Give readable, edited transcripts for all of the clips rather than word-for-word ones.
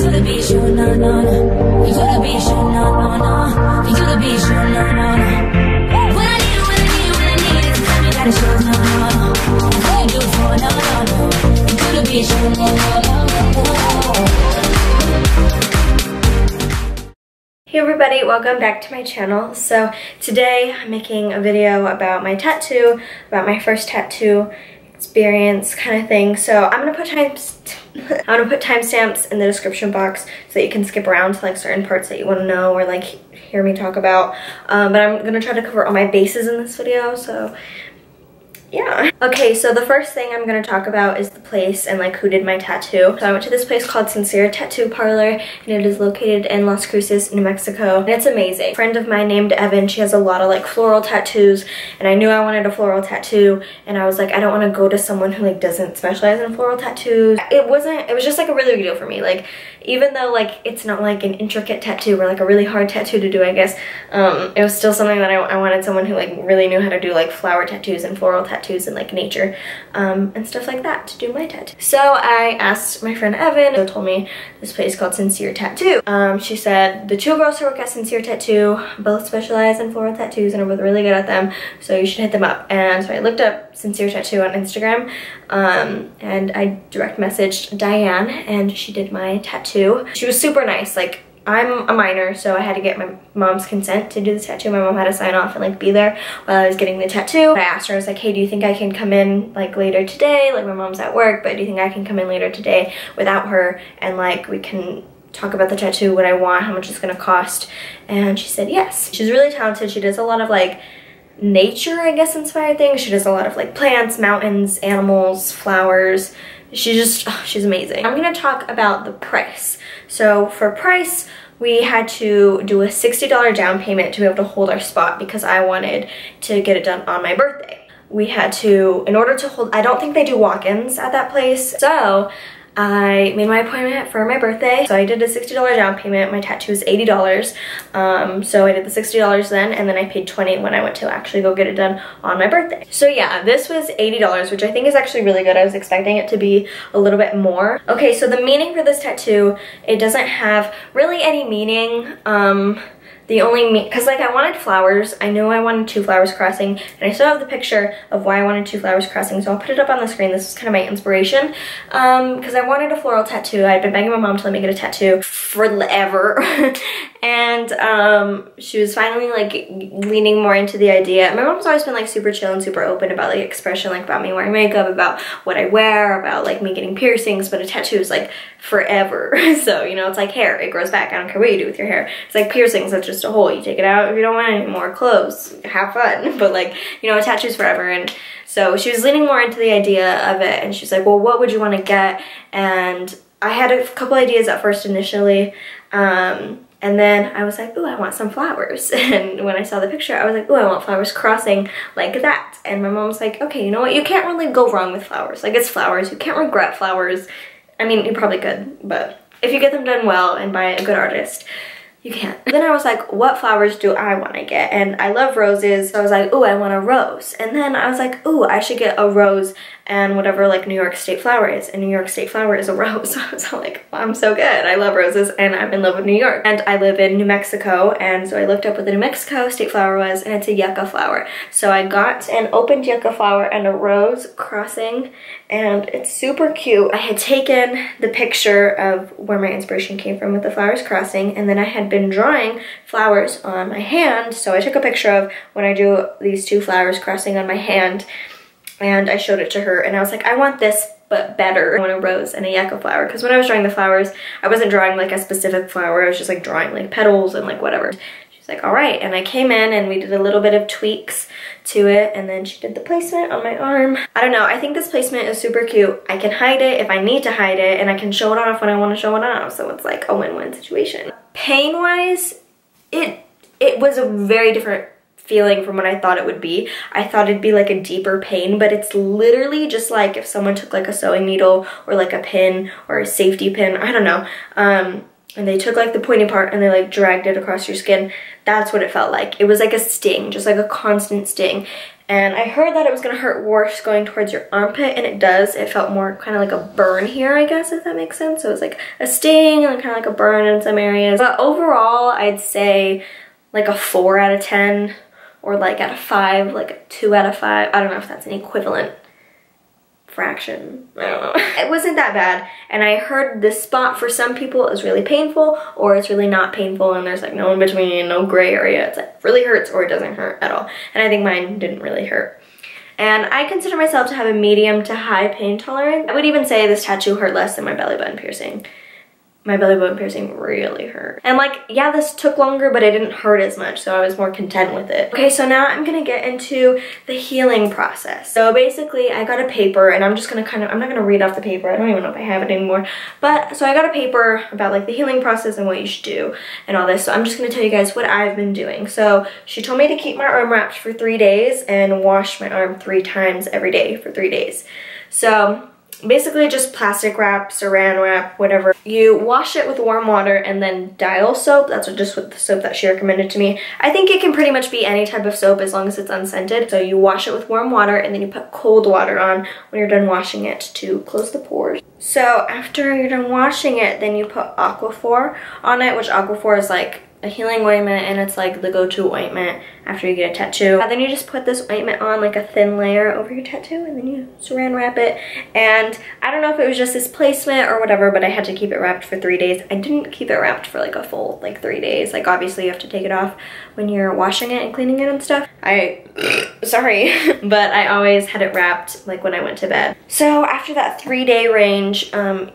to the beach, you no no no. You to the beach, you no no no. You to the beach, you no no no. When I need it, is tell me that it's yours, no no no. What you do for no no no. You to the beach, you no no no. Hey everybody, welcome back to my channel. So today I'm making a video about my tattoo, about my first tattoo experience kind of thing. So I'm gonna put timestamps in the description box so that you can skip around to like certain parts that you want to know or like hear me talk about. But I'm gonna try to cover all my bases in this video, so yeah. Okay, so the first thing I'm gonna talk about is the place and like who did my tattoo. So I went to this place called Sincere Tattoo Parlor, and it is located in Las Cruces, New Mexico, and it's amazing. A friend of mine named Evan, she has a lot of like floral tattoos, and I knew I wanted a floral tattoo, and I was like, I don't want to go to someone who like doesn't specialize in floral tattoos. It was just like a really big deal for me. Like, even though like it's not like an intricate tattoo or like a really hard tattoo to do, I guess, it was still something that I wanted someone who like really knew how to do like flower tattoos and floral tattoos and like nature and stuff like that to do my tattoo. So I asked my friend Evan, who told me this place called Sincere Tattoo. She said the two girls who work at Sincere Tattoo both specialize in floral tattoos and are both really good at them, so you should hit them up. And so I looked up Sincere Tattoo on Instagram, and I direct messaged Diane, and she did my tattoo. She was super nice. Like, I'm a minor, so I had to get my mom's consent to do the tattoo. My mom had to sign off and like be there while I was getting the tattoo. I asked her, I was like, hey, do you think I can come in like later today? Like, my mom's at work, but do you think I can come in later today without her, and like we can talk about the tattoo, what I want, how much it's gonna cost? And she said yes. She's really talented. She does a lot of like nature, I guess, inspired things. She does a lot of like plants, mountains, animals, flowers. She's amazing. I'm gonna talk about the price. So for price, we had to do a $60 down payment to be able to hold our spot because I wanted to get it done on my birthday. We had to, in order to hold, I don't think they do walk-ins at that place, so I made my appointment for my birthday. So I did a $60 down payment. My tattoo is $80. So I did the $60 then, and then I paid $20 when I went to actually go get it done on my birthday. So yeah, this was $80, which I think is actually really good. I was expecting it to be a little bit more. Okay, so the meaning for this tattoo, it doesn't have really any meaning. Because like I wanted flowers, I knew I wanted two flowers crossing, and I still have the picture of why I wanted two flowers crossing, so I'll put it up on the screen. This is kind of my inspiration, because I wanted a floral tattoo. I'd been begging my mom to let me get a tattoo forever, and she was finally like leaning more into the idea. My mom's always been like super chill and super open about like expression, like about me wearing makeup, about what I wear, about like me getting piercings, but a tattoo is like forever. So, you know, it's like hair, it grows back. I don't care what you do with your hair. It's like piercings, that's just a hole. You take it out if you don't want any more clothes. Have fun. But like, you know, a tattoo's forever. And so she was leaning more into the idea of it, and she's like, well, what would you want to get? And I had a couple ideas at first initially, and then I was like, ooh, I want some flowers. And when I saw the picture, I was like, ooh, I want flowers crossing like that. And my mom was like, okay, you know what? You can't really go wrong with flowers. Like, it's flowers. You can't regret flowers. I mean, you probably could, but if you get them done well and by a good artist, you can't. Then I was like, what flowers do I want to get? And I love roses, so I was like, ooh, I want a rose. And then I was like, ooh, I should get a rose and whatever like New York State flower is. And New York State flower is a rose. So I was like, well, I'm so good. I love roses, and I'm in love with New York. And I live in New Mexico, and so I looked up what the New Mexico state flower was, and it's a yucca flower. So I got an opened yucca flower and a rose crossing, and it's super cute. I had taken the picture of where my inspiration came from with the flowers crossing, and then I had been drawing flowers on my hand. So I took a picture of when I drew these two flowers crossing on my hand, and I showed it to her, and I was like, I want this, but better. I want a rose and a yucca flower, because when I was drawing the flowers, I wasn't drawing like a specific flower. I was just like drawing like petals and like whatever. She's like, all right. And I came in and we did a little bit of tweaks to it, and then she did the placement on my arm. I don't know, I think this placement is super cute. I can hide it if I need to hide it, and I can show it off when I want to show it off, so it's like a win-win situation. Pain-wise, it was a very different feeling from what I thought it would be. I thought it'd be like a deeper pain, but it's literally just like if someone took like a sewing needle or like a pin or a safety pin, I don't know, and they took like the pointy part and they like dragged it across your skin. That's what it felt like. It was like a sting, just like a constant sting. And I heard that it was gonna hurt worse going towards your armpit, and it does. It felt more kind of like a burn here, I guess, if that makes sense. So it was like a sting and kind of like a burn in some areas. But overall, I'd say like a 4 out of 10, or like out of 5, like a 2 out of 5. I don't know if that's an equivalent fraction. I don't know. It wasn't that bad, and I heard this spot for some people is really painful, or it's really not painful, and there's like no in between, no gray area. It's like really hurts or it doesn't hurt at all. And I think mine didn't really hurt. And I consider myself to have a medium to high pain tolerance. I would even say this tattoo hurt less than my belly button piercing. My belly button piercing really hurt. And like, yeah, this took longer, but it didn't hurt as much, so I was more content with it. Okay, so now I'm gonna get into the healing process. So basically, I got a paper, and I'm just gonna I'm not gonna read off the paper. I don't even know if I have it anymore. But, so I got a paper about like the healing process and what you should do and all this. So I'm just gonna tell you guys what I've been doing. So she told me to keep my arm wrapped for 3 days and wash my arm 3 times every day for 3 days. So basically just plastic wrap, saran wrap, whatever. You wash it with warm water and then dial soap. That's just what the soap that she recommended to me. I think it can pretty much be any type of soap as long as it's unscented. So you wash it with warm water and then you put cold water on when you're done washing it to close the pores. So after you're done washing it, then you put Aquaphor on it, which Aquaphor is like a healing ointment, and it's like the go-to ointment after you get a tattoo. And then you just put this ointment on like a thin layer over your tattoo, and then you saran wrap it. And I don't know if it was just this placement or whatever, but I had to keep it wrapped for 3 days. I didn't keep it wrapped for like a full like 3 days. Like obviously you have to take it off when you're washing it and cleaning it and stuff. Sorry, but I always had it wrapped like when I went to bed. So after that 3-day range,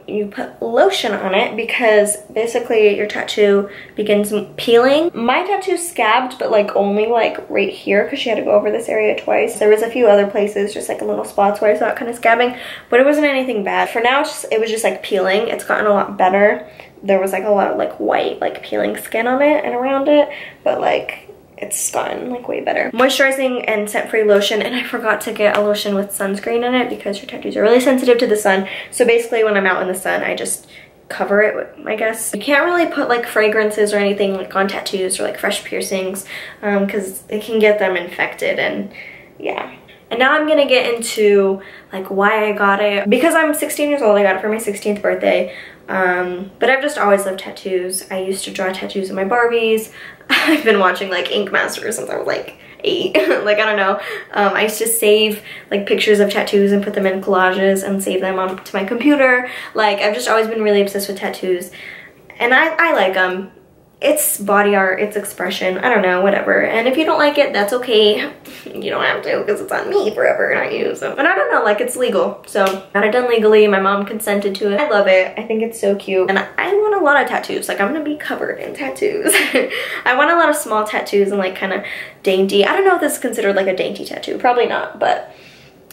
you put lotion on it because basically your tattoo begins peeling. My tattoo scabbed, but like only like right here because she had to go over this area twice. There was a few other places, just like little spots where I saw it kind of scabbing, but it wasn't anything bad. For now, it was just like peeling. It's gotten a lot better. There was like a lot of like white like peeling skin on it and around it, but like it's gotten like way better. Moisturizing and scent-free lotion, and I forgot to get a lotion with sunscreen in it because your tattoos are really sensitive to the sun. So basically when I'm out in the sun, I just cover it with, I guess. You can't really put like fragrances or anything like on tattoos or like fresh piercings because it can get them infected, and yeah. And now I'm gonna get into like why I got it. Because I'm 16 years old, I got it for my 16th birthday. But I've just always loved tattoos. I used to draw tattoos of my Barbies. I've been watching like Ink Masters since I was like 8. Like, I don't know. I used to save like pictures of tattoos and put them in collages and save them onto my computer. Like, I've just always been really obsessed with tattoos, and I like them. It's body art, it's expression, I don't know, whatever. And if you don't like it, that's okay. You don't have to because it's on me forever, not you. So, but I don't know, like, it's legal. So got it done legally. My mom consented to it. I love it. I think it's so cute. And I want a lot of tattoos. Like, I'm gonna be covered in tattoos. I want a lot of small tattoos and like kind of dainty. I don't know if this is considered like a dainty tattoo. Probably not, but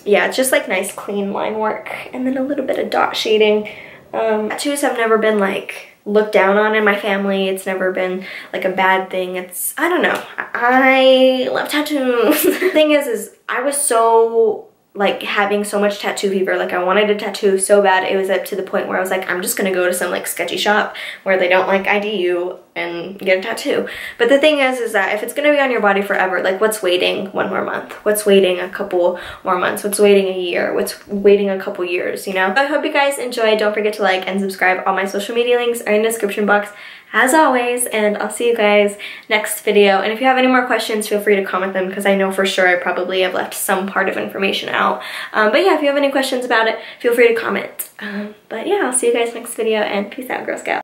yeah, it's just like nice clean line work and then a little bit of dot shading. Tattoos have never been like looked down on in my family. It's never been like a bad thing. It's, I don't know. I love tattoos. The thing is I was so like having so much tattoo fever. Like, I wanted a tattoo so bad. It was up to the point where I was like, I'm just gonna go to some like sketchy shop where they don't like ID you and get a tattoo. But the thing is that if it's gonna be on your body forever, like, what's waiting 1 more month? What's waiting a couple more months? What's waiting a year? What's waiting a couple years, you know? I hope you guys enjoyed. Don't forget to like and subscribe. All my social media links are in the description box as always, and I'll see you guys next video. And if you have any more questions, feel free to comment them because I know for sure I probably have left some part of information out. But yeah, if you have any questions about it, feel free to comment. But yeah, I'll see you guys next video, and peace out, Girl Scout.